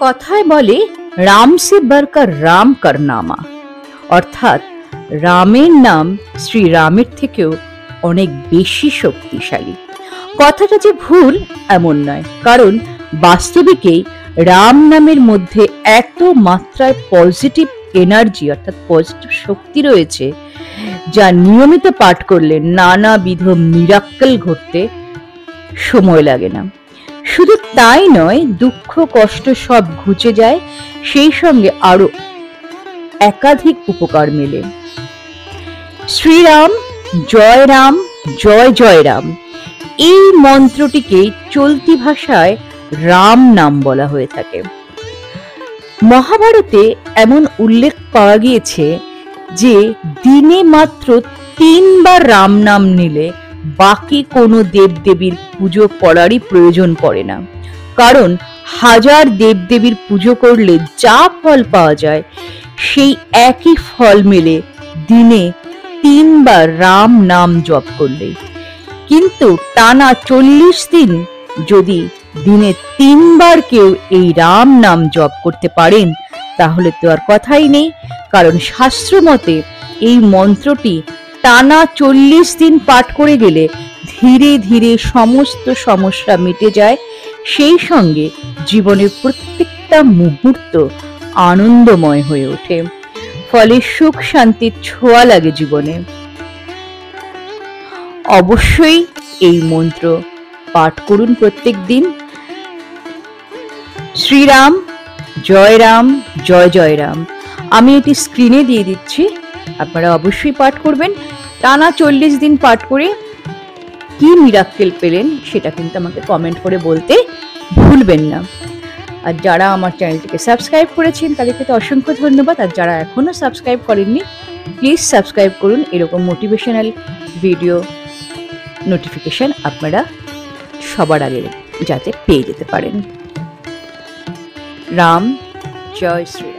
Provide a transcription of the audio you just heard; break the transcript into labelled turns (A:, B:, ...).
A: কথায় বলে রাম সে বরকর রাম করনামা, অর্থাৎ রামের নাম শ্রীরামের থেকেও অনেক বেশি শক্তিশালী। কথাটা যে ভুল এমন নয়, কারণ বাস্তবিকেই রাম নামের মধ্যে এত মাত্রায় পজিটিভ এনার্জি অর্থাৎ পজিটিভ শক্তি রয়েছে, যা নিয়মিত পাঠ করলে নানাবিধ মিরাক্কেল ঘটতে সময় লাগে না। শুধু তাই নয়, দুঃখ কষ্ট সব ঘুচে যায়, সেই সঙ্গে আরো একাধিক উপকার মেলে। শ্রীরাম জয় রাম, জয় জয় রাম, এই মন্ত্রটিকে চলতি ভাষায় রাম নাম বলা হয়ে থাকে। মহাভারতে এমন উল্লেখ পাওয়া গিয়েছে যে দিনে মাত্র 3 বার রাম নাম নিলে বাকি কোনো দেবদেবীর পুজো করারই প্রয়োজন পড়ে না, কারণ হাজার দেবদেবীর পুজো করলে যা ফল পাওয়া যায় সেই একই ফল মেলে দিনে 3 বার রাম নাম জপ করলে। কিন্তু টানা 40 দিন যদি দিনে 3 বার কেউ এই রাম নাম জপ করতে পারেন, তাহলে তো আর কথাই নেই, কারণ শাস্ত্র মতে এই মন্ত্রটি টানা 40 দিন পাঠ করে গেলে ধীরে ধীরে সমস্ত সমস্যা মিটে যায়, সেই সঙ্গে জীবনের প্রত্যেকটা মুহূর্ত আনন্দময় হয়ে ওঠে, ফলে সুখ শান্তির ছোঁয়া লাগে জীবনে। অবশ্যই এই মন্ত্র পাঠ করুন প্রত্যেক দিন। শ্রীরাম জয় রাম, জয় জয় রাম, আমি এটি স্ক্রিনে দিয়ে দিচ্ছি, আপনারা অবশ্যই পাঠ করবেন। টানা 40 দিন পাঠ করে কি মিরাক্কেল পেলেন সেটা কিন্তু আমাকে কমেন্ট করে বলতে ভুলবেন না। আর যারা আমার চ্যানেলটিকে সাবস্ক্রাইব করেছেন তাদেরকে তো অসংখ্য ধন্যবাদ, আর যারা এখনো সাবস্ক্রাইব করেননি প্লিজ সাবস্ক্রাইব করুন, এরকম মোটিভেশনাল ভিডিও নোটিফিকেশন আপনারা সবার আগে যাতে পেয়ে যেতে পারেন। রাম জয় শ্রী।